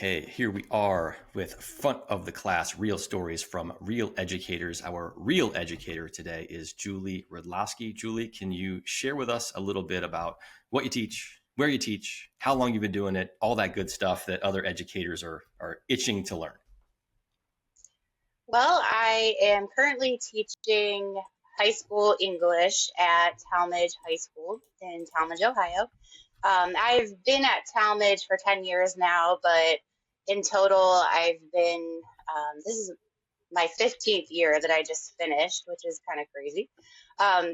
Okay, here we are with front of the class real stories from real educators. Our real educator today is Julie Rudlosky. Julie, can you share with us a little bit about what you teach, where you teach, how long you've been doing it, all that good stuff that other educators are itching to learn? Well, I am currently teaching high school English at Talmadge High School in Talmadge, Ohio. I've been at Talmadge for 10 years now, but in total, this is my 15th year that I just finished, which is kind of crazy.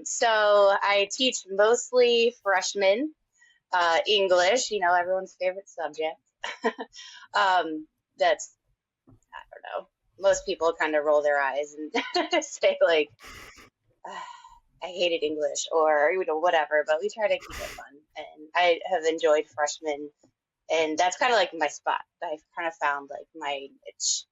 So I teach mostly freshmen English, everyone's favorite subject. um, that's, I don't know, most people kind of roll their eyes and say, like, I hated English or whatever, but we try to keep it fun. And I have enjoyed freshmen, and that's kind of like my spot. I've kind of found like my niche.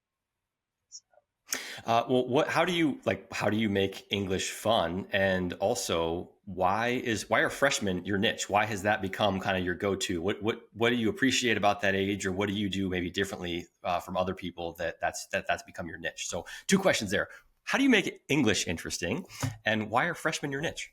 Well, how do you make English fun? And also, why are freshmen your niche? Why has that become kind of your go-to? What do you appreciate about that age, or what do you do maybe differently from other people that's become your niche? So, two questions there. How do you make English interesting, and why are freshmen your niche?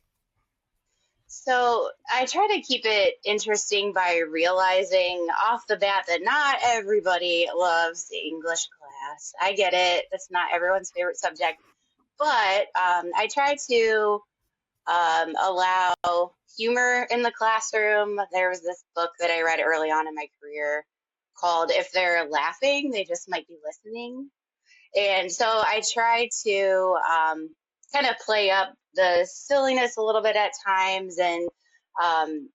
So I try to keep it interesting by realizing off the bat that not everybody loves the English class. I get it. That's not everyone's favorite subject. But I try to allow humor in the classroom. There was this book that I read early on in my career called If They're Laughing, They Just Might Be Listening. And so I try to kind of play up the silliness a little bit at times and um,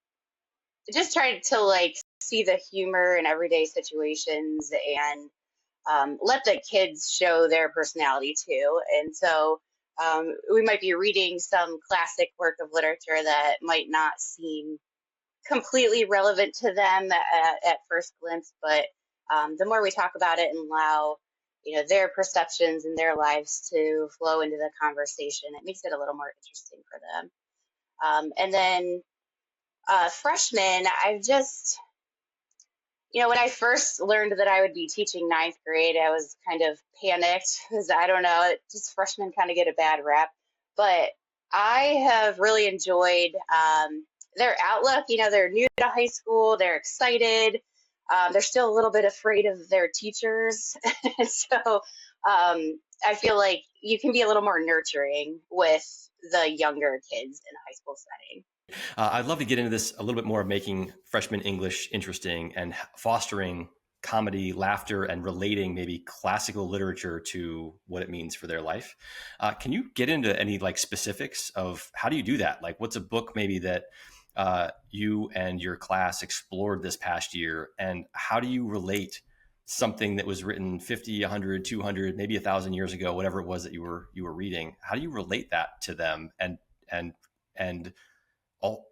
just try to like see the humor in everyday situations and let the kids show their personality too. And so we might be reading some classic work of literature that might not seem completely relevant to them at first glimpse, but the more we talk about it and allow their perceptions and their lives to flow into the conversation, it makes it a little more interesting for them. And then freshmen, I've just when I first learned that I would be teaching ninth grade, I was kind of panicked because I don't know, just freshmen kind of get a bad rap. But I have really enjoyed their outlook. They're new to high school, they're excited, they're still a little bit afraid of their teachers. So I feel like you can be a little more nurturing with the younger kids in a high school setting. I'd love to get into this a little bit more of making freshman English interesting and fostering comedy, laughter, and relating maybe classical literature to what it means for their life. Can you get into any like specifics of how do you do that? Like, what's a book maybe that you and your class explored this past year, and how do you relate something that was written 50, 100, 200, maybe 1,000 years ago, whatever it was that you were reading? How do you relate that to them and all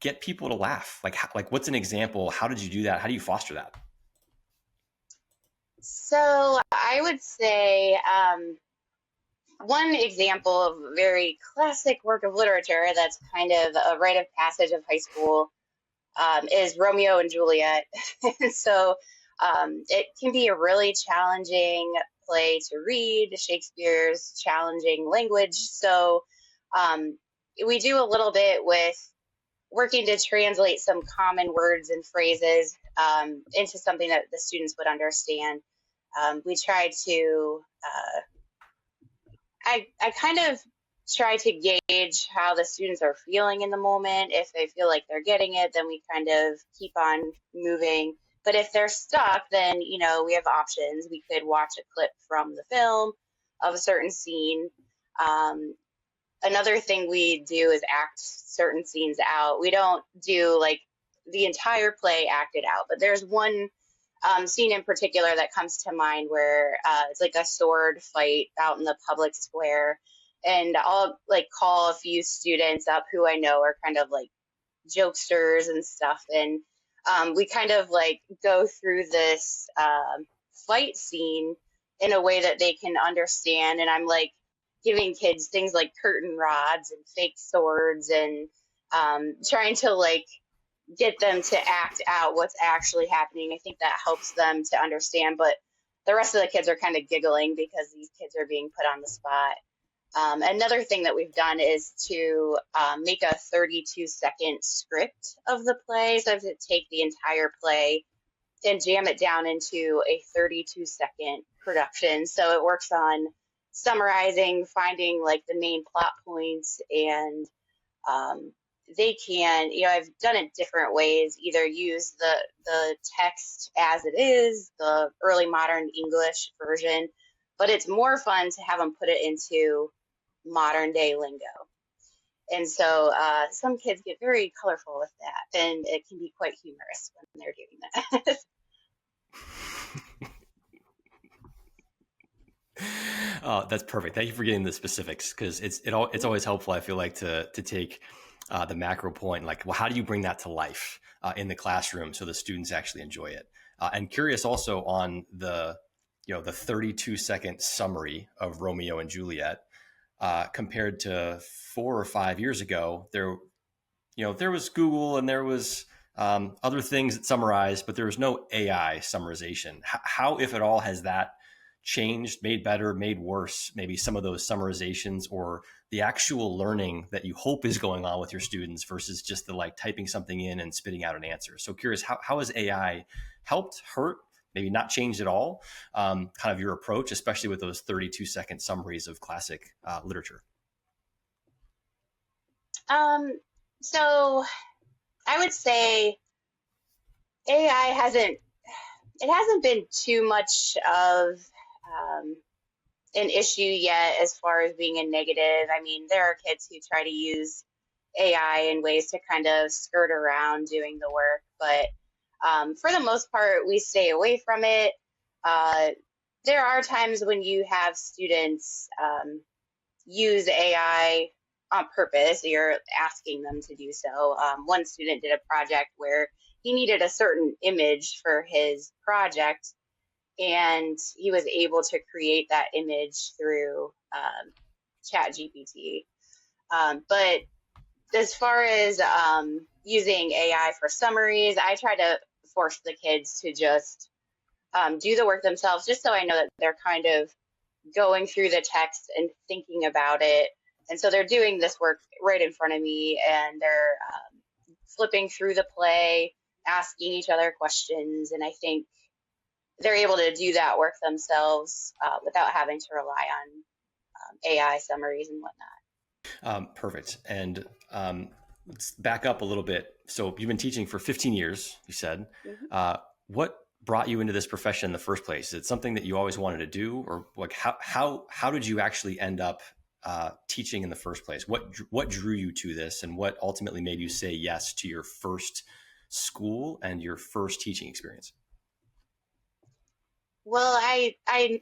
get people to laugh? Like what's an example? How did you do that? How do you foster that? So I would say one example of a very classic work of literature that's kind of a rite of passage of high school is Romeo and Juliet. And so it can be a really challenging play to read, Shakespeare's challenging language. So we do a little bit with working to translate some common words and phrases into something that the students would understand. We try to, I kind of try to gauge how the students are feeling in the moment. If they feel like they're getting it, then we kind of keep on moving. But if they're stuck, then, we have options. We could watch a clip from the film of a certain scene. Another thing we do is act certain scenes out. We don't do like the entire play acted out, but there's one scene in particular that comes to mind where it's like a sword fight out in the public square. And I'll like call a few students up who I know are kind of like jokesters and stuff. And we kind of like go through this fight scene in a way that they can understand. And I'm like giving kids things like curtain rods and fake swords and trying to like get them to act out what's actually happening. I think that helps them to understand, but the rest of the kids are kind of giggling because these kids are being put on the spot. Another thing that we've done is to make a 32-second script of the play. So I have to take the entire play and jam it down into a 32-second production. So it works on summarizing, finding like the main plot points, and um, they can, I've done it different ways, either use the text as it is, the early modern English version, but it's more fun to have them put it into modern day lingo. And so some kids get very colorful with that, and it can be quite humorous when they're doing that. Oh, that's perfect. Thank you for getting the specifics, because it's always helpful, I feel like, to take the macro point, like, well, how do you bring that to life in the classroom so the students actually enjoy it? And curious also on the 32-second summary of Romeo and Juliet compared to 4 or 5 years ago. There was Google and there was other things that summarized, but there was no AI summarization. How, if at all, has that changed, made better, made worse, maybe some of those summarizations, or the actual learning that you hope is going on with your students versus just the like typing something in and spitting out an answer? So curious, how has AI helped, hurt, maybe not changed at all, kind of your approach, especially with those 32-second summaries of classic literature? So I would say AI hasn't been too much of um, an issue yet as far as being a negative. I mean, there are kids who try to use AI in ways to kind of skirt around doing the work, but for the most part, we stay away from it. Uh, there are times when you have students use AI on purpose. You're asking them to do so. One student did a project where he needed a certain image for his project, and he was able to create that image through Chat GPT. But as far as using AI for summaries, I try to force the kids to just do the work themselves, just so I know that they're kind of going through the text and thinking about it. And so they're doing this work right in front of me, and they're flipping through the play, asking each other questions. And I think they're able to do that work themselves without having to rely on AI summaries and whatnot. Perfect. And let's back up a little bit. So you've been teaching for 15 years, you said. Mm-hmm. What brought you into this profession in the first place? Is it something that you always wanted to do, or like how did you actually end up teaching in the first place? What drew you to this, and what ultimately made you say yes to your first school and your first teaching experience? Well, I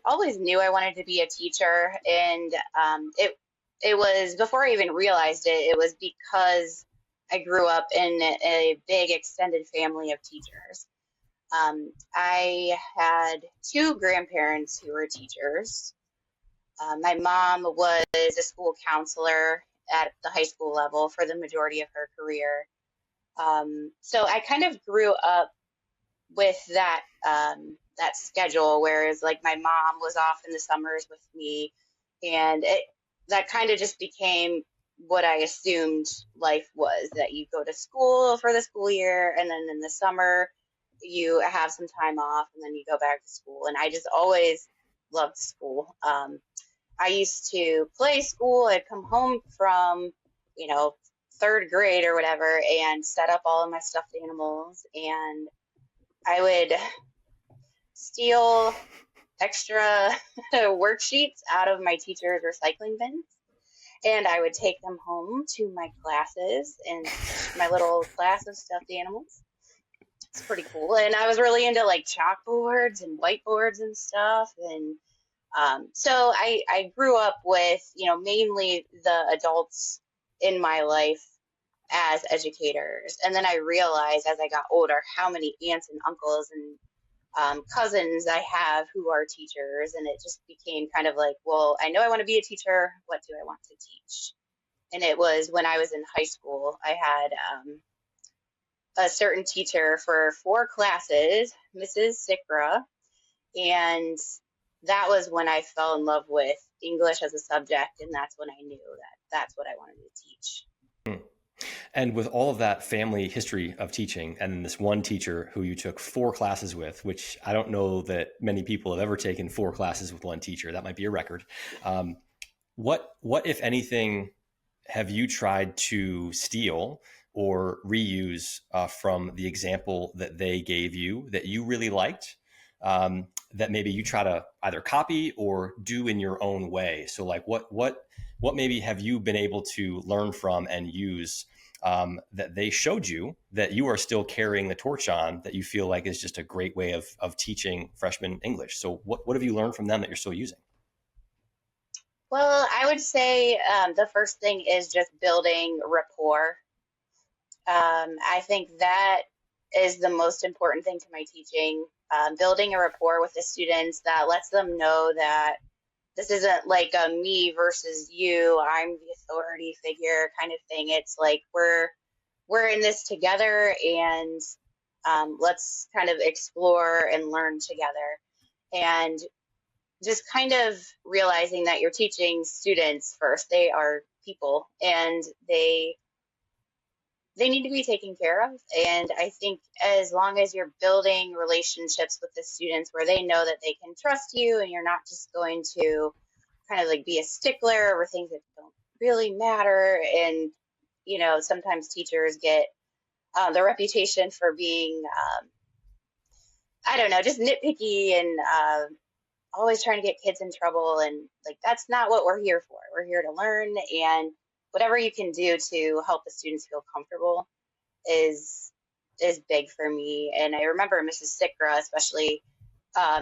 always knew I wanted to be a teacher, and it was before I even realized it. It was because I grew up in a big extended family of teachers. I had two grandparents who were teachers. My mom was a school counselor at the high school level for the majority of her career. So I kind of grew up with that schedule, whereas like my mom was off in the summers with me, and that kind of just became what I assumed life was, that you go to school for the school year, and then in the summer you have some time off, and then you go back to school. And I just always loved school. I used to play school. I'd come home from, you know, third grade or whatever, and set up all of my stuffed animals, and I would steal extra worksheets out of my teacher's recycling bins, and I would take them home to my classes and teach my little class of stuffed animals. It's pretty cool. And I was really into like chalkboards and whiteboards and stuff. And so I grew up with, mainly the adults in my life as educators. And then I realized as I got older how many aunts and uncles and cousins I have who are teachers. And it just became kind of like, well, I know I want to be a teacher. What do I want to teach? And it was when I was in high school, I had a certain teacher for 4 classes, Mrs. Sikra, and that was when I fell in love with English as a subject, and that's when I knew that that's what I wanted to teach. And with all of that family history of teaching, and this one teacher who you took 4 classes with, which I don't know that many people have ever taken 4 classes with one teacher, that might be a record. What, if anything, have you tried to steal or reuse from the example that they gave you that you really liked, that maybe you try to either copy or do in your own way? So, like, what maybe have you been able to learn from and use that they showed you that you are still carrying the torch on, that you feel like is just a great way of teaching freshmen English? So, what have you learned from them that you're still using? Well, I would say the first thing is just building rapport. I think that is the most important thing to my teaching. Building a rapport with the students that lets them know that this isn't like a me versus you, I'm the authority figure kind of thing. It's like we're in this together, and let's kind of explore and learn together. And just kind of realizing that you're teaching students first. They are people, and they need to be taken care of. And I think as long as you're building relationships with the students where they know that they can trust you, and you're not just going to kind of like be a stickler over things that don't really matter. And sometimes teachers get the reputation for being I don't know, just nitpicky and always trying to get kids in trouble. And like, that's not what we're here for. We're here to learn, and whatever you can do to help the students feel comfortable is big for me. And I remember Mrs. Sikra especially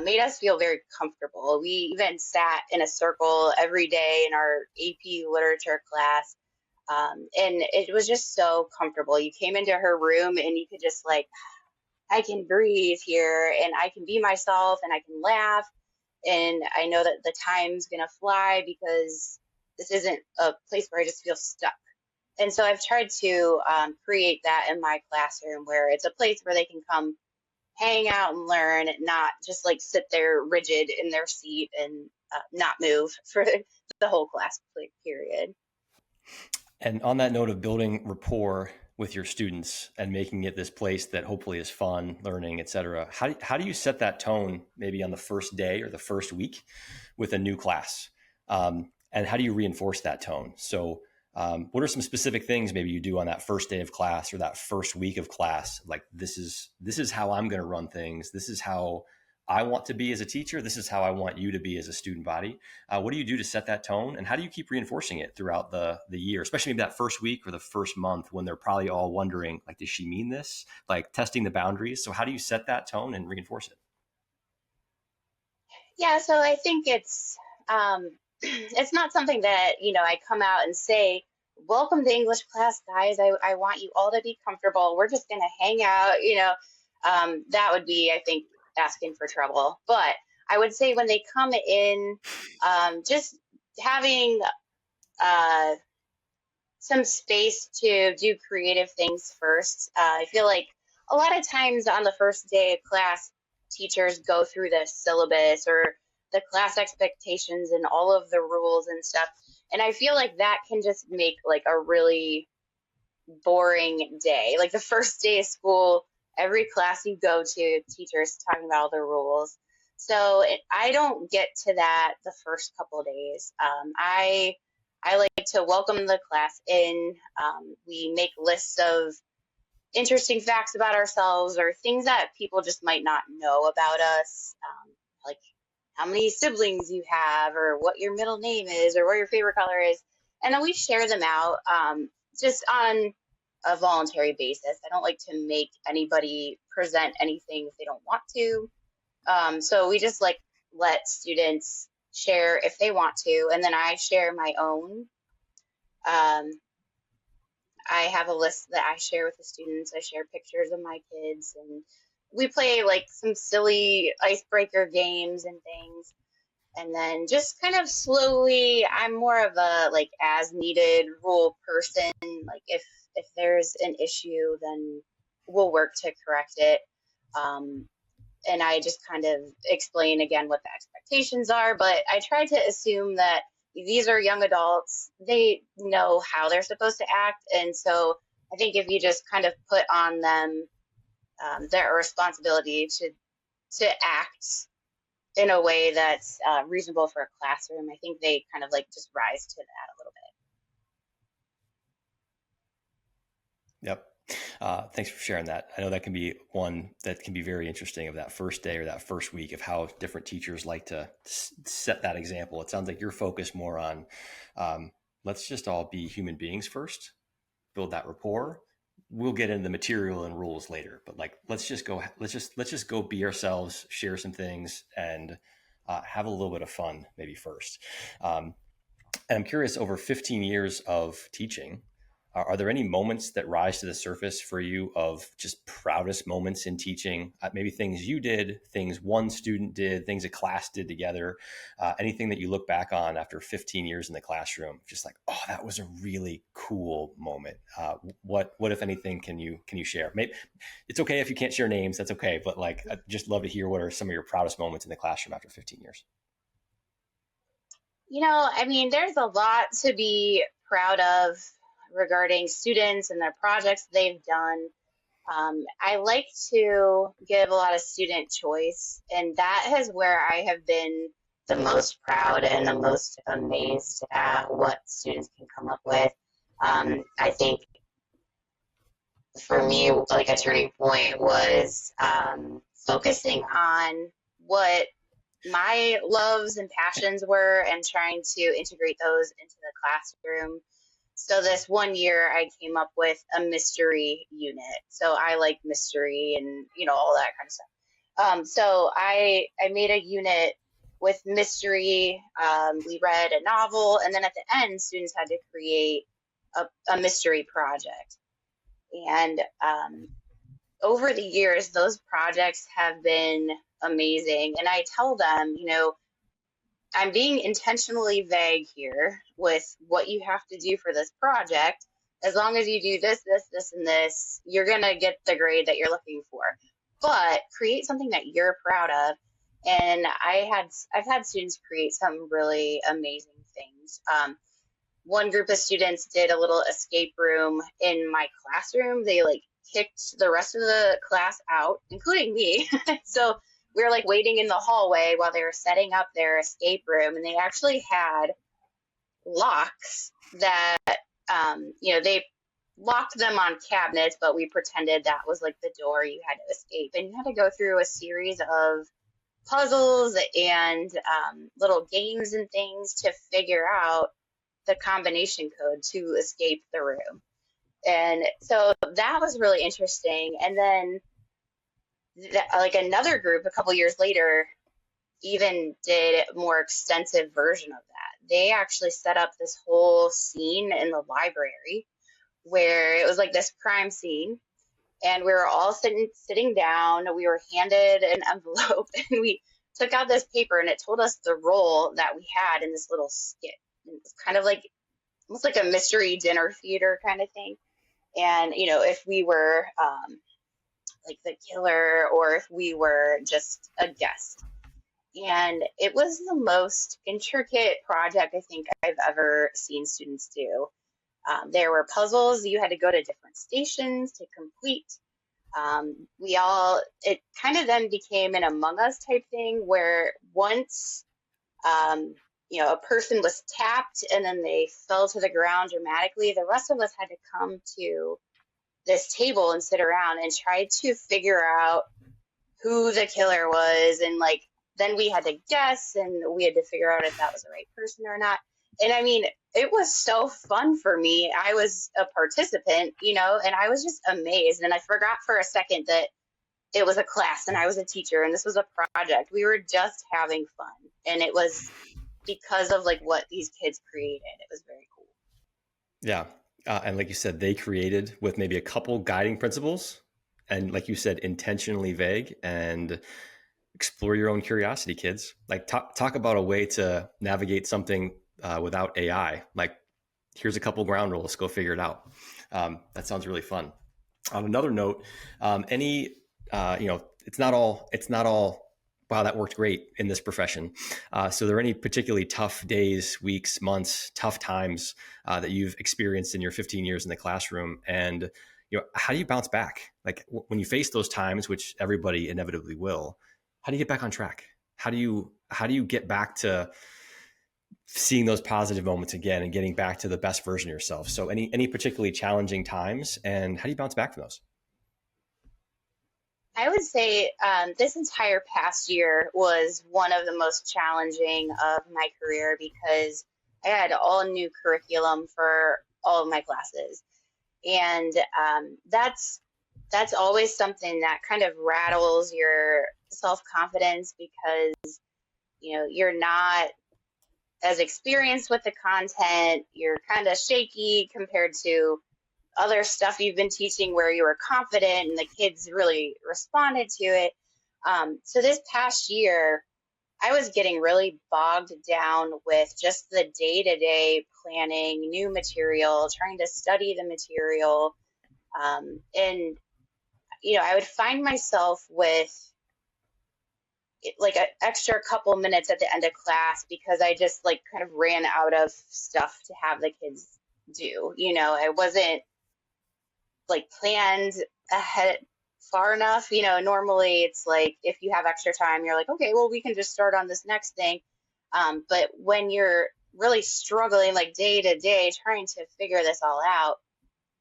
made us feel very comfortable. We even sat in a circle every day in our AP literature class, and it was just so comfortable. You came into her room and you could just like, I can breathe here, and I can be myself, and I can laugh, and I know that the time's gonna fly because this isn't a place where I just feel stuck. And so I've tried to create that in my classroom, where it's a place where they can come hang out and learn, not just like sit there rigid in their seat and not move for the whole class period. And on that note of building rapport with your students and making it this place that hopefully is fun, learning, et cetera, how do you set that tone maybe on the first day or the first week with a new class? And how do you reinforce that tone? So what are some specific things maybe you do on that first day of class or that first week of class? Like, this is how I'm going to run things. This is how I want to be as a teacher. This is how I want you to be as a student body. What do you do to set that tone, and how do you keep reinforcing it throughout the year, especially maybe that first week or the first month when they're probably all wondering, like, does she mean this? Like, testing the boundaries. So how do you set that tone and reinforce it? Yeah, so I think it's not something that I come out and say, welcome to English class, guys. I want you all to be comfortable. We're just gonna hang out. That would be, I think, asking for trouble. But I would say when they come in, just having uh, some space to do creative things first. I feel like a lot of times on the first day of class, teachers go through the syllabus or the class expectations and all of the rules and stuff. And I feel like that can just make like a really boring day. Like the first day of school, every class you go to, teachers talking about all the rules. So I don't get to that the first couple of days. I like to welcome the class in. We make lists of interesting facts about ourselves or things that people just might not know about us, like how many siblings you have or what your middle name is or what your favorite color is. And then we share them out just on a voluntary basis. I don't like to make anybody present anything if they don't want to. So we just like let students share if they want to, and then I share my own. Um, I have a list that I share with the students. I share pictures of my kids, and we play like some silly icebreaker games and things. And then just kind of slowly, I'm more of a like as needed rule person. Like if there's an issue, then we'll work to correct it. Um, and I just kind of explain again what the expectations are. But I try to assume that these are young adults. They know how they're supposed to act. And so I think if you just kind of put on them their responsibility to act in a way that's reasonable for a classroom, I think they kind of like just rise to that a little Yep. Thanks for sharing that. I know that can be one that can be very interesting of that first day or that first week of how different teachers like to set that example. It sounds like you're focused more on let's just all be human beings first, build that rapport. We'll get into the material and rules later, but like let's just go be ourselves, share some things, and have a little bit of fun maybe first. And I'm curious, over 15 years of teaching, are there any moments that rise to the surface for you of just proudest moments in teaching? Maybe things you did, things one student did, things a class did together, anything that you look back on after 15 years in the classroom, just like, oh, that was a really cool moment. What if anything, can you share? Maybe it's okay if you can't share names, that's okay. But like, I'd just love to hear what are some of your proudest moments in the classroom after 15 years. bit. I mean, there's a lot to be proud of regarding students and their projects they've done. I like to give a lot of student choice, and that is where I have been the most proud and the most amazed at what students can come up with. I think for me, like a turning point was focusing on what my loves and passions were and trying to integrate those into the classroom. So this one year I came up with a mystery unit. So I like mystery and all that kind of stuff. So I made a unit with mystery. We read a novel, and then at the end, students had to create a mystery project. And over the years, those projects have been amazing. And I tell them, I'm being intentionally vague here with what you have to do for this project. As long as you do this, this, this, and this, you're going to get the grade that you're looking for. But create something that you're proud of. And I've had students create some really amazing things. One group of students did a little escape room in my classroom. They like kicked the rest of the class out, including me. So we were like waiting in the hallway while they were setting up their escape room, and they actually had locks that they locked them on cabinets, but we pretended that was like the door you had to escape, and you had to go through a series of puzzles and little games and things to figure out the combination code to escape the room. And so that was really interesting. And then like another group a couple years later even did a more extensive version of that. They actually set up this whole scene in the library where it was like this crime scene, and we were all sitting down. We were handed an envelope and we took out this paper, and it told us the role that we had in this little skit. And it's kind of like almost like a mystery dinner theater kind of thing. And if we were like the killer or if we were just a guest. And it was the most intricate project I think I've ever seen students do. There were puzzles you had to go to different stations to complete. It kind of then became an Among Us type thing where once, a person was tapped and then they fell to the ground dramatically, the rest of us had to come to this table and sit around and try to figure out who the killer was. And like, then we had to guess and we had to figure out if that was the right person or not. And I mean, it was so fun for me. I was a participant, and I was just amazed. And I forgot for a second that it was a class and I was a teacher and this was a project. We were just having fun. And it was because of like what these kids created. It was very cool. Yeah. And like you said, they created with maybe a couple guiding principles, and like you said, intentionally vague, and explore your own curiosity, kids. Like talk about a way to navigate something without AI. Like, here's a couple ground rules, go figure it out. That sounds really fun. On another note, any it's not all. Wow, that worked great in this profession. So, are there any particularly tough days, weeks, months, tough times that you've experienced in your 15 years in the classroom? And how do you bounce back? Like when you face those times, which everybody inevitably will, how do you get back on track? How do you get back to seeing those positive moments again and getting back to the best version of yourself? So, any particularly challenging times, and how do you bounce back from those? I would say this entire past year was one of the most challenging of my career because I had all new curriculum for all of my classes, and that's always something that kind of rattles your self confidence because you're not as experienced with the content. You're kind of shaky compared to other stuff you've been teaching where you were confident and the kids really responded to it. So this past year, I was getting really bogged down with just the day to day planning, new material, trying to study the material. And I would find myself with like an extra couple minutes at the end of class because I just like kind of ran out of stuff to have the kids do. I wasn't like planned ahead far enough. Normally it's like if you have extra time, you're like, okay, well, we can just start on this next thing. But when you're really struggling like day to day trying to figure this all out,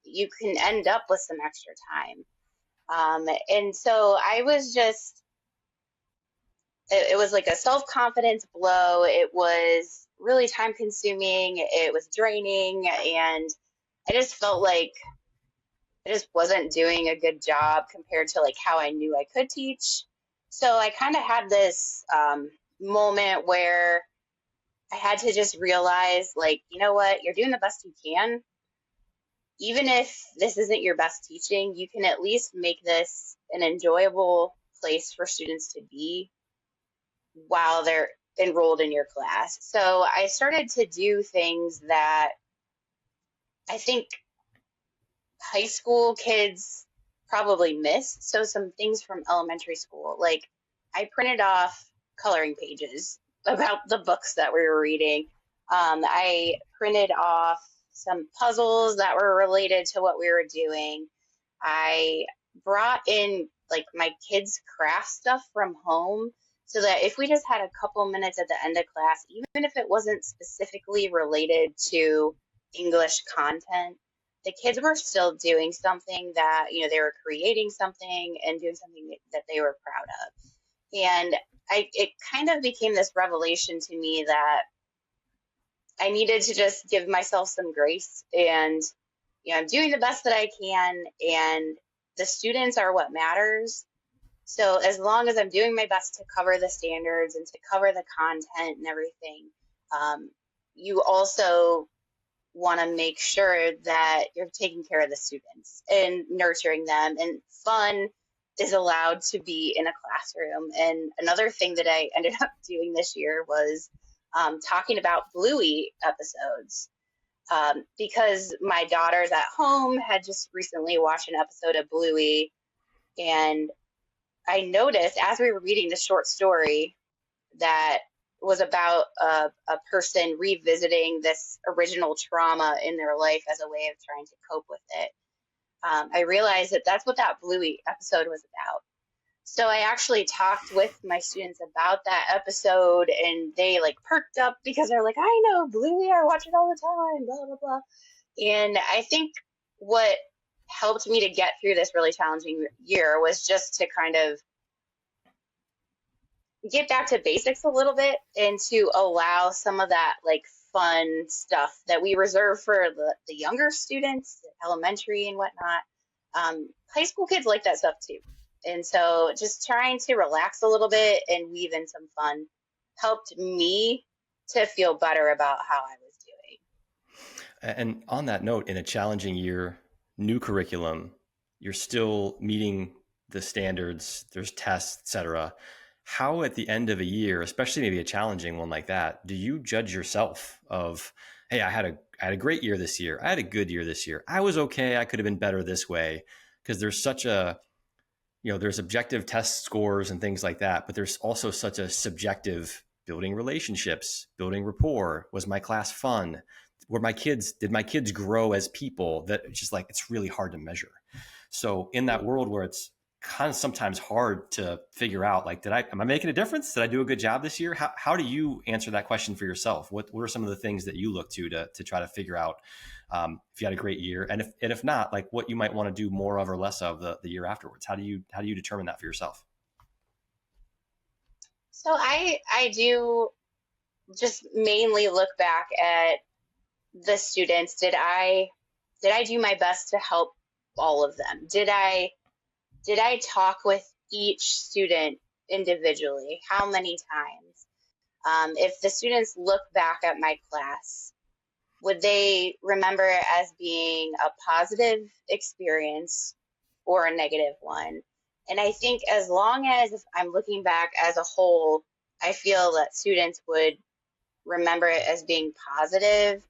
you can end up with some extra time. And so I was just, it was like a self confidence blow. It was really time consuming, it was draining, and I just felt like I just wasn't doing a good job compared to like how I knew I could teach. So I kind of had this moment where I had to just realize, like, you know what, you're doing the best you can. Even if this isn't your best teaching, you can at least make this an enjoyable place for students to be while they're enrolled in your class. So I started to do things that I think high school kids probably miss. So some things from elementary school, like I printed off coloring pages about the books that we were reading. I printed off some puzzles that were related to what we were doing. I brought in like my kids' craft stuff from home so that if we just had a couple minutes at the end of class, even if it wasn't specifically related to English content, the kids were still doing something that, they were creating something and doing something that they were proud of. And it kind of became this revelation to me that I needed to just give myself some grace and, I'm doing the best that I can and the students are what matters. So as long as I'm doing my best to cover the standards and to cover the content and everything, you also want to make sure that you're taking care of the students and nurturing them, and fun is allowed to be in a classroom. And another thing that I ended up doing this year was talking about Bluey episodes, because my daughters at home had just recently watched an episode of Bluey, and I noticed as we were reading the short story that was about a person revisiting this original trauma in their life as a way of trying to cope with it. I realized that that's what that Bluey episode was about. So I actually talked with my students about that episode, and they like perked up because they're like, I know Bluey, I watch it all the time, blah, blah, blah. And I think what helped me to get through this really challenging year was just to kind of get back to basics a little bit and to allow some of that like fun stuff that we reserve for the younger students, elementary and whatnot. High school kids like that stuff too. And so just trying to relax a little bit and weave in some fun helped me to feel better about how I was doing. And on that note, in a challenging year, new curriculum, you're still meeting the standards, there's tests, etc. How at the end of a year, especially maybe a challenging one like that, do you judge yourself of, hey, I had a great year this year. I had a good year this year. I was okay. I could have been better this way. because there's such a, there's objective test scores and things like that, but there's also such a subjective building relationships, building rapport. Was my class fun? Did my kids grow as people? That it's just like, it's really hard to measure. So in that world where it's kind of sometimes hard to figure out, like, am I making a difference? Did I do a good job this year? How do you answer that question for yourself? What are some of the things that you look to try to figure out if you had a great year, and if not, like, what you might want to do more of or less of the year afterwards? How do you determine that for yourself? So I do just mainly look back at the students. Did I do my best to help all of them? Did I talk with each student individually? How many times? If the students look back at my class, would they remember it as being a positive experience or a negative one? And I think as long as, if I'm looking back as a whole, I feel that students would remember it as being positive,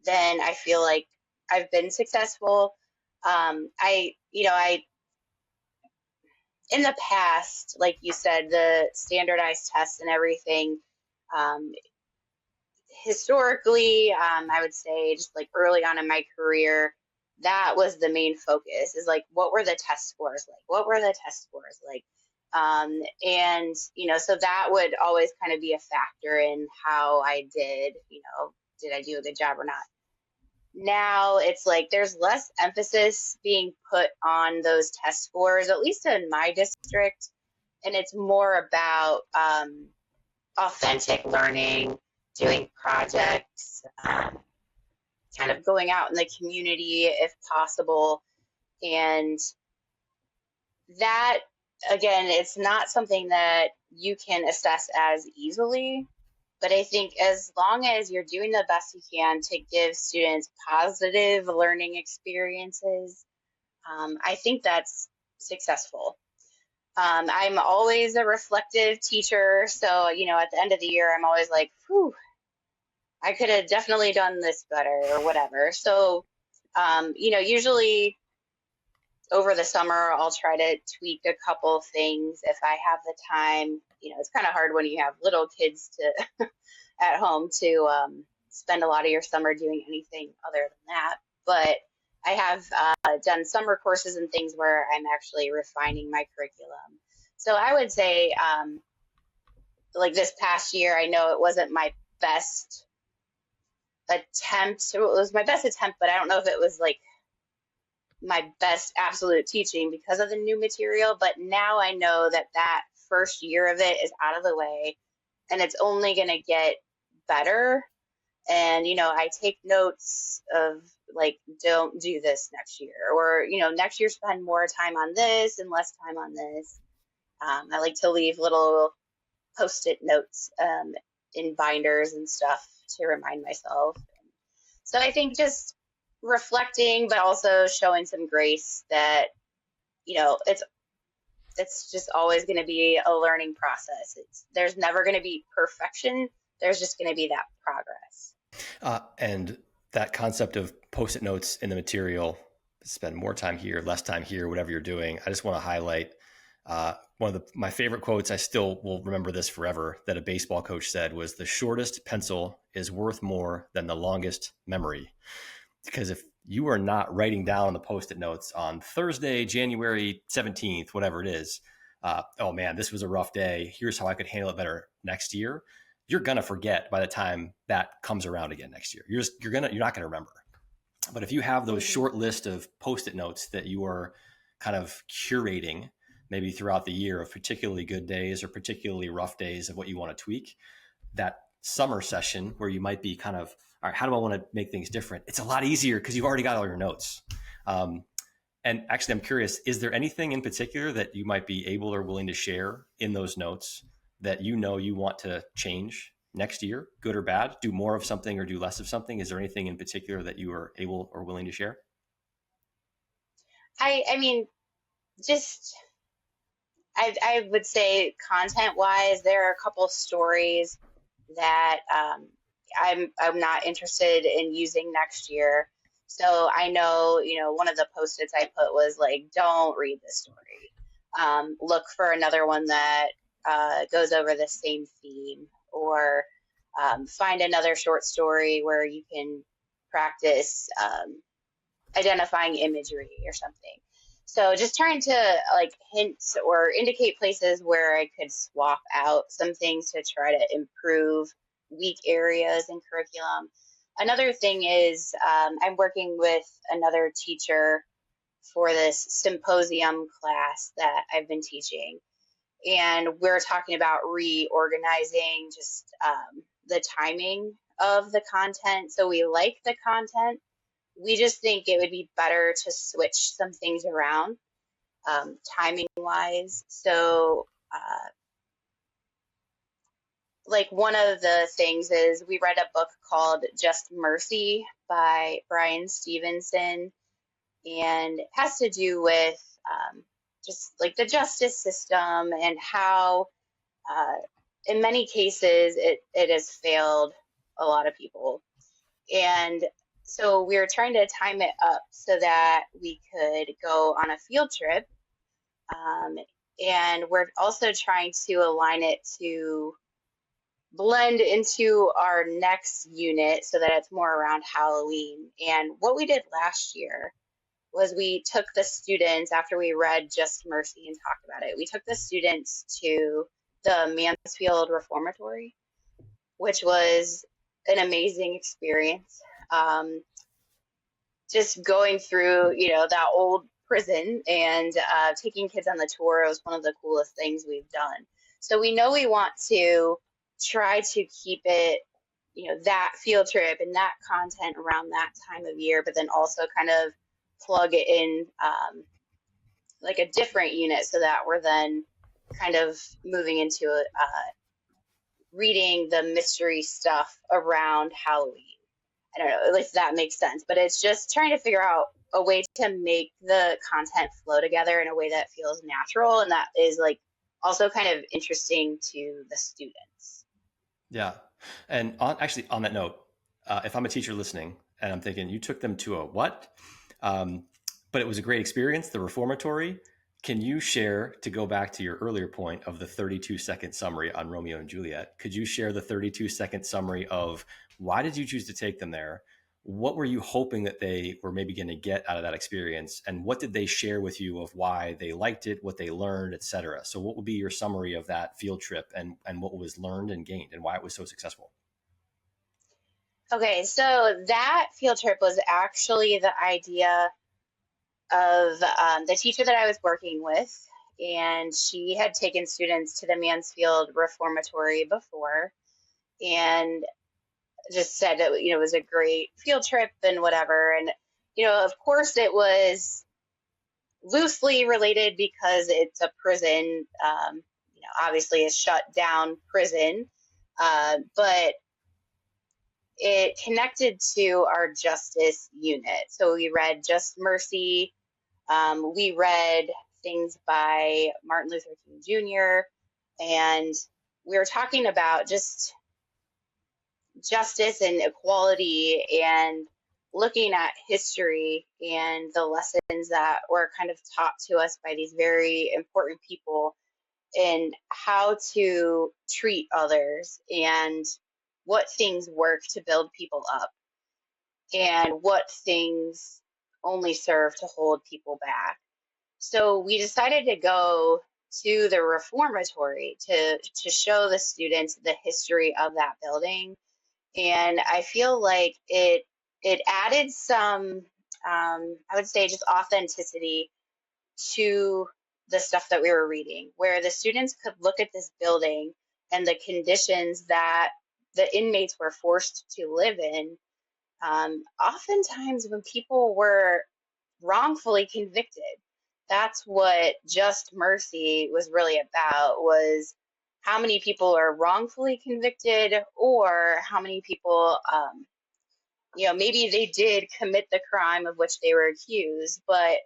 then I feel like I've been successful. I in the past, like you said, the standardized tests and everything, um, historically, I would say just like early on in my career, that was the main focus, is like, what were the test scores like? What were the test scores like? And, so that would always kind of be a factor in how I did I do a good job or not? Now it's like there's less emphasis being put on those test scores, at least in my district. And it's more about authentic learning, doing projects, kind of going out in the community if possible. And that, again, it's not something that you can assess as easily. But I think as long as you're doing the best you can to give students positive learning experiences, I think that's successful. I'm always a reflective teacher. So, at the end of the year, I'm always like, whew, I could have definitely done this better or whatever. So, usually over the summer, I'll try to tweak a couple things if I have the time. It's kind of hard when you have little kids to at home to spend a lot of your summer doing anything other than that. But I have done summer courses and things where I'm actually refining my curriculum. So I would say, like this past year, I know it wasn't my best attempt. It was my best attempt, but I don't know if it was like my best absolute teaching because of the new material. But now I know that first year of it is out of the way, and it's only going to get better. And, I take notes of like, don't do this next year, or, next year spend more time on this and less time on this. I like to leave little post-it notes in binders and stuff to remind myself. So I think just reflecting, but also showing some grace that, it's just always going to be a learning process. There's never going to be perfection. There's just going to be that progress. And that concept of post-it notes in the material, spend more time here, less time here, whatever you're doing. I just want to highlight one of my favorite quotes. I still will remember this forever, that a baseball coach said was, the shortest pencil is worth more than the longest memory. Because if you are not writing down the post-it notes on Thursday, January 17th, whatever it is, oh man, this was a rough day. Here's how I could handle it better next year. You're going to forget by the time that comes around again next year. You're not going to remember. But if you have those short list of post-it notes that you are kind of curating maybe throughout the year of particularly good days or particularly rough days of what you want to tweak, that summer session where you might be kind of, all right, how do I want to make things different? It's a lot easier because you've already got all your notes. And actually, I'm curious, is there anything in particular that you might be able or willing to share in those notes that you want to change next year, good or bad? Do more of something or do less of something? Is there anything in particular that you are able or willing to share? I mean, just I would say content-wise, there are a couple stories that I'm not interested in using next year. So I know, one of the post-its I put was like, don't read this story. Look for another one that goes over the same theme, or find another short story where you can practice identifying imagery or something. So just trying to like hint or indicate places where I could swap out some things to try to improve weak areas in curriculum. Another thing is I'm working with another teacher for this symposium class that I've been teaching. And we're talking about reorganizing just the timing of the content. So we like the content, we just think it would be better to switch some things around, timing wise. So, like one of the things is we read a book called Just Mercy by Brian Stevenson, and it has to do with just like the justice system and how, uh, in many cases, it has failed a lot of people. And so we were trying to time it up so that we could go on a field trip. Um, and we're also trying to align it to blend into our next unit so that it's more around Halloween. And what we did last year was we took the students, after we read Just Mercy and talked about it, we took the students to the Mansfield Reformatory, which was an amazing experience. Um, just going through, that old prison and taking kids on the tour was one of the coolest things we've done. So we know we want to try to keep it, that field trip and that content around that time of year, but then also kind of plug it in like a different unit so that we're then kind of moving into reading the mystery stuff around Halloween. I don't know, at least that makes sense. But it's just trying to figure out a way to make the content flow together in a way that feels natural and that is like also kind of interesting to the students. Yeah. And actually, on that note, if I'm a teacher listening and I'm thinking, you took them to a what? Um, but it was a great experience, the reformatory. Can you share, to go back to your earlier point of the 32-second summary on Romeo and Juliet, could you share the 32-second summary of why did you choose to take them there? What were you hoping that they were maybe going to get out of that experience? And what did they share with you of why they liked it, what they learned, et cetera? So what would be your summary of that field trip, and what was learned and gained and why it was so successful? Okay, so that field trip was actually the idea of the teacher that I was working with, and she had taken students to the Mansfield Reformatory before, and just said that it was a great field trip and whatever. And of course, it was loosely related because it's a prison. Obviously, a shut down prison, but it connected to our justice unit. So we read Just Mercy. We read things by Martin Luther King Jr. And we were talking about just justice and equality and looking at history and the lessons that were kind of taught to us by these very important people and how to treat others and what things work to build people up and what things only serve to hold people back. So we decided to go to the reformatory to show the students the history of that building, and I feel like it added some, I would say, just authenticity to the stuff that we were reading, where the students could look at this building and the conditions that the inmates were forced to live in. Oftentimes, when people were wrongfully convicted, that's what Just Mercy was really about, was how many people are wrongfully convicted, or how many people, maybe they did commit the crime of which they were accused, but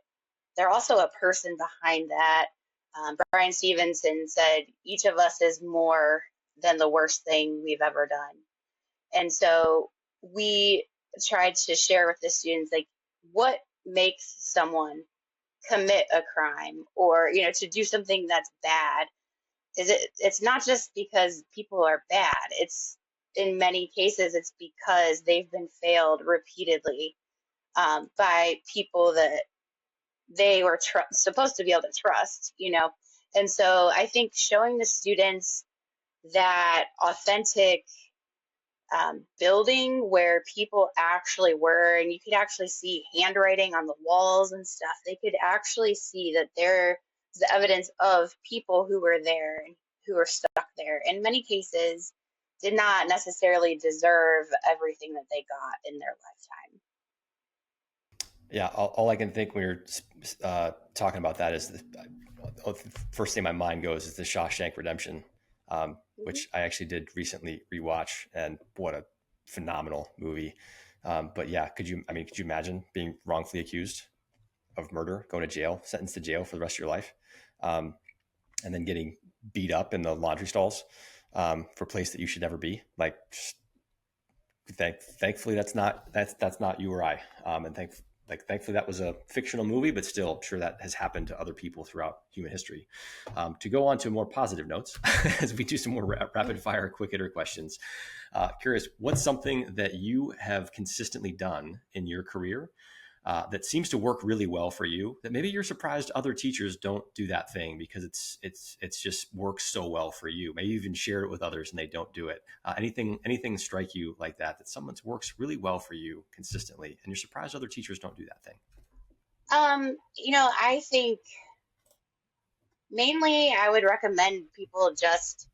they're also a person behind that. Brian Stevenson said, each of us is more than the worst thing we've ever done. And so we tried to share with the students, like, what makes someone commit a crime, or to do something that's bad. It's not just because people are bad. It's, in many cases, it's because they've been failed repeatedly, by people that they were supposed to be able to trust. And so I think showing the students that authentic, building where people actually were, and you could actually see handwriting on the walls and stuff. They could actually see that there's evidence of people who were there and who were stuck there. In many cases, did not necessarily deserve everything that they got in their lifetime. Yeah, all I can think when you're talking about that is the first thing my mind goes is the Shawshank Redemption, Mhm. which I actually did recently rewatch, and what a phenomenal movie. But yeah, could you imagine being wrongfully accused of murder, going to jail, sentenced to jail for the rest of your life, um, and then getting beat up in the laundry stalls for a place that you should never be? Like, thankfully that's not you or I. And thankfully that was a fictional movie, but still, I'm sure that has happened to other people throughout human history. To go on to more positive notes, as we do some more rapid fire, quick hitter questions. Curious, what's something that you have consistently done in your career that seems to work really well for you, that maybe you're surprised other teachers don't do that thing because it's just works so well for you? Maybe you even share it with others and they don't do it. Anything strike you like that someone's works really well for you consistently and you're surprised other teachers don't do that thing? I think mainly I would recommend people just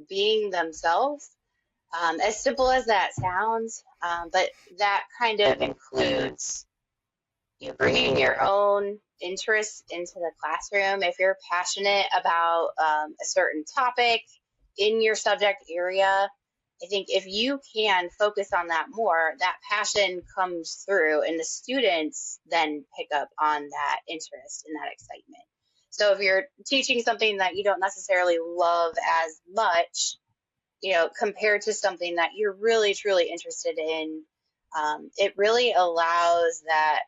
being themselves. As simple as that sounds, but that kind of includes bringing your own interests into the classroom. If you're passionate about, a certain topic in your subject area, I think if you can focus on that more, that passion comes through, and the students then pick up on that interest and that excitement. So if you're teaching something that you don't necessarily love as much, compared to something that you're really truly interested in, it really allows that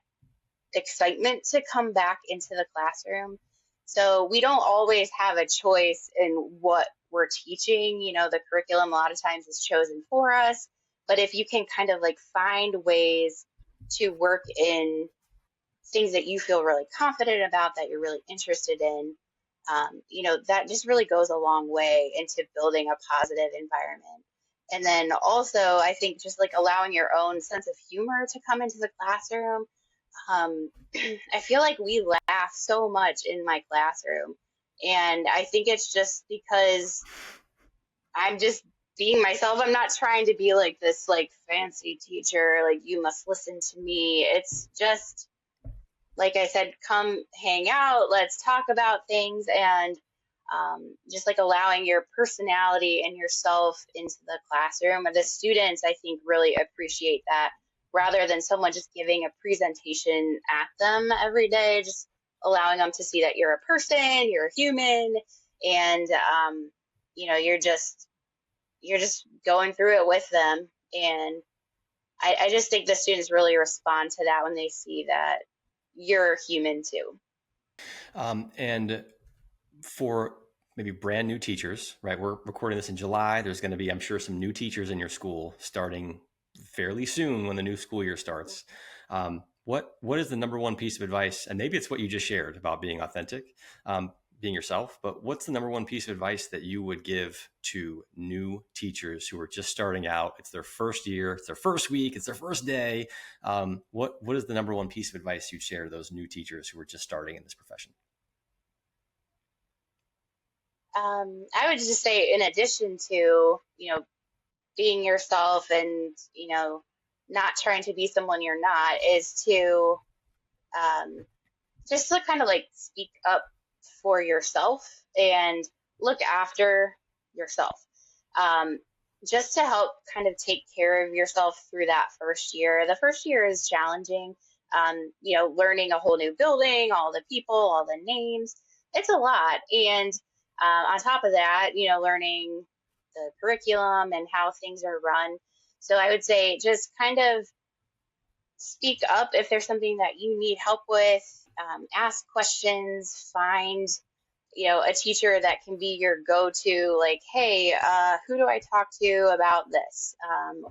excitement to come back into the classroom. So we don't always have a choice in what we're teaching. The curriculum a lot of times is chosen for us. But if you can kind of like find ways to work in things that you feel really confident about, that you're really interested in, that just really goes a long way into building a positive environment. And then also, I think just like allowing your own sense of humor to come into the classroom. um, I feel like we laugh so much in my classroom. And I think it's just because I'm just being myself. I'm not trying to be like this like fancy teacher, like you must listen to me. It's just, like I said, come hang out, let's talk about things, and just like allowing your personality and yourself into the classroom. And the students, I think, really appreciate that, rather than someone just giving a presentation at them every day, just allowing them to see that you're a person, you're a human, and you're just going through it with them. And I just think the students really respond to that when they see that you're human too. And for maybe brand new teachers, right? We're recording this in July. There's going to be, I'm sure, some new teachers in your school starting fairly soon when the new school year starts. What is the number one piece of advice? And maybe it's what you just shared about being authentic, being yourself. But what's the number one piece of advice that you would give to new teachers who are just starting out? It's their first year, it's their first week, it's their first day. What is the number one piece of advice you'd share to those new teachers who are just starting in this profession? I would just say, in addition to, being yourself and, not trying to be someone you're not, is to, um, just to kind of like speak up for yourself and look after yourself. Um, just to help kind of take care of yourself through that first year. The first year is challenging. Learning a whole new building, all the people, all the names. It's a lot. And on top of that, learning the curriculum and how things are run. So I would say just kind of speak up if there's something that you need help with. Ask questions, find a teacher that can be your go-to, like, hey, who do I talk to about this?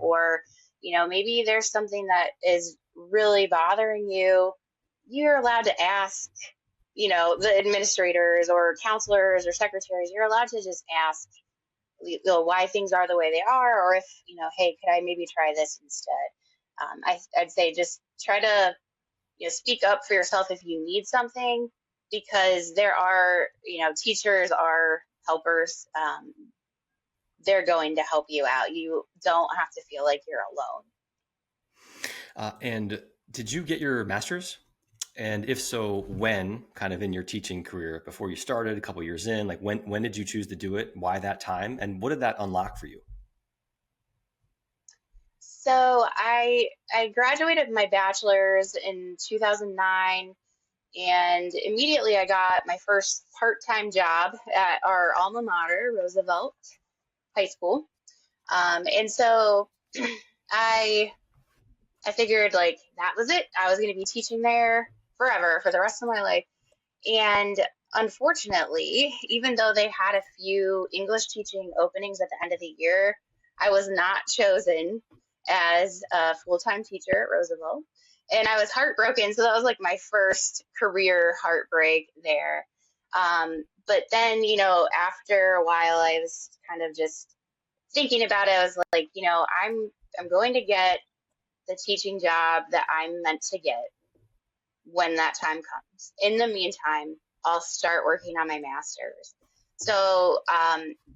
Or maybe there's something that is really bothering you. You're allowed to ask the administrators or counselors or secretaries. You're allowed to just ask why things are the way they are, or if hey, could I maybe try this instead. I'd say just try to speak up for yourself if you need something, because there are, teachers are helpers. They're going to help you out. You don't have to feel like you're alone. And did you get your master's? And if so, when, kind of in your teaching career, before you started, a couple years in, like when did you choose to do it? Why that time? And what did that unlock for you? So I graduated my bachelor's in 2009, and immediately I got my first part-time job at our alma mater, Roosevelt High School. And so I I figured like that was it. I was going to be teaching there forever for the rest of my life. And unfortunately, even though they had a few English teaching openings at the end of the year, I was not chosen as a full-time teacher at Roosevelt. And I was heartbroken. So that was like my first career heartbreak there. But then, after a while, I was kind of just thinking about it. I was like, I'm going to get the teaching job that I'm meant to get when that time comes. In the meantime, I'll start working on my master's. So,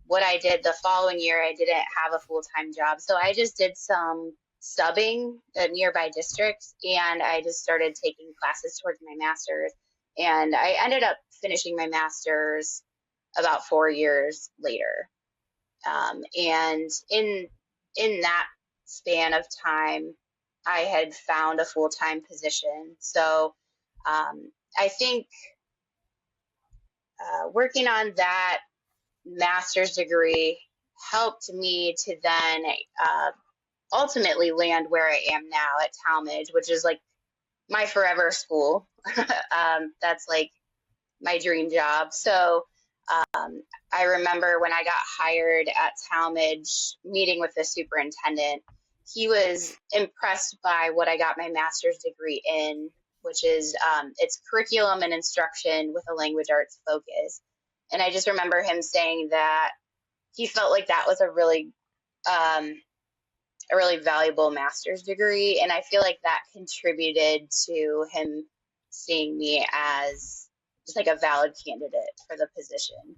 what I did the following year, I didn't have a full time job. So, I just did some subbing at nearby districts, and I just started taking classes towards my master's. And I ended up finishing my master's about 4 years later. And in that span of time, I had found a full time position. So I think working on that master's degree helped me to then ultimately land where I am now at Talmadge, which is like my forever school. That's like my dream job. So I remember when I got hired at Talmadge, meeting with the superintendent, he was impressed by what I got my master's degree in, which is it's curriculum and instruction with a language arts focus. And I just remember him saying that he felt like that was a really valuable master's degree, and I feel like that contributed to him seeing me as just like a valid candidate for the position.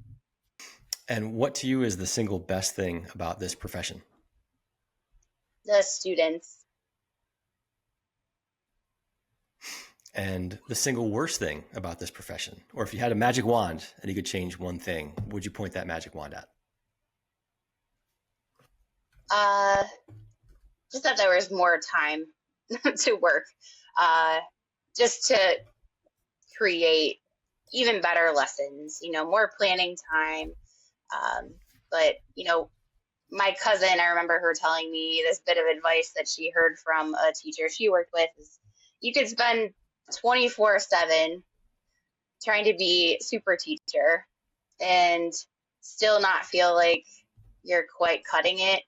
And what to you is the single best thing about this profession? The students. And the single worst thing about this profession? Or if you had a magic wand and you could change one thing, would you point that magic wand at? Uh, just that there was more time to work, uh, just to create even better lessons, more planning time. But, my cousin, I remember her telling me this bit of advice that she heard from a teacher she worked with is you could spend 24/7 trying to be super teacher and still not feel like you're quite cutting it,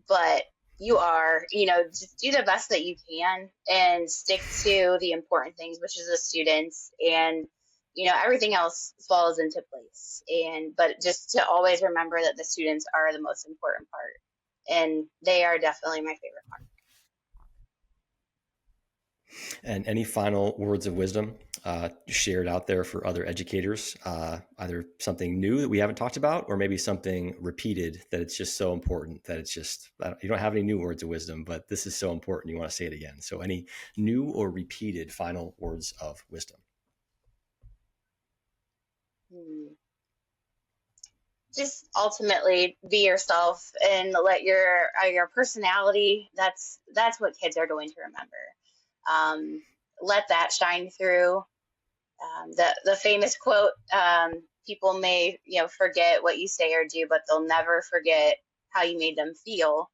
but you are, just do the best that you can and stick to the important things, which is the students, and everything else falls into place. But just to always remember that the students are the most important part, and they are definitely my favorite part. And any final words of wisdom shared out there for other educators, either something new that we haven't talked about, or maybe something repeated that it's just so important that it's just, you don't have any new words of wisdom, but this is so important, you want to say it again. So any new or repeated final words of wisdom? Just ultimately be yourself and let your personality, that's what kids are going to remember. Let that shine through. The famous quote, people may forget what you say or do, but they'll never forget how you made them feel.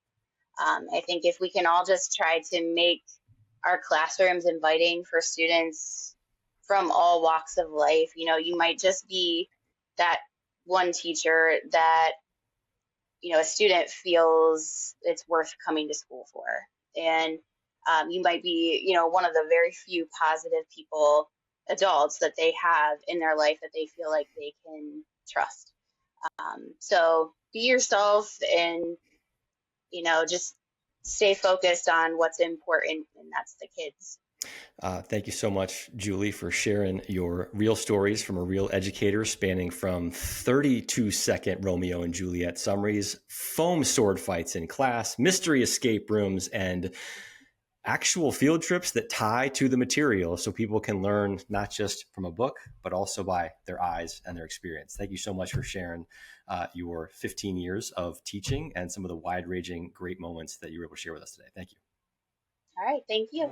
I think if we can all just try to make our classrooms inviting for students from all walks of life. You know, you might just be that one teacher that, you know, a student feels it's worth coming to school for. And you might be, you know, one of the very few positive people, adults that they have in their life that they feel like they can trust. So be yourself and, you know, just stay focused on what's important, and that's the kids. Thank you so much, Julie, for sharing your real stories from a real educator, spanning from 32-second Romeo and Juliet summaries, foam sword fights in class, mystery escape rooms, and actual field trips that tie to the material so people can learn not just from a book, but also by their eyes and their experience. Thank you so much for sharing your 15 years of teaching and some of the wide-ranging great moments that you were able to share with us today. Thank you. All right, thank you.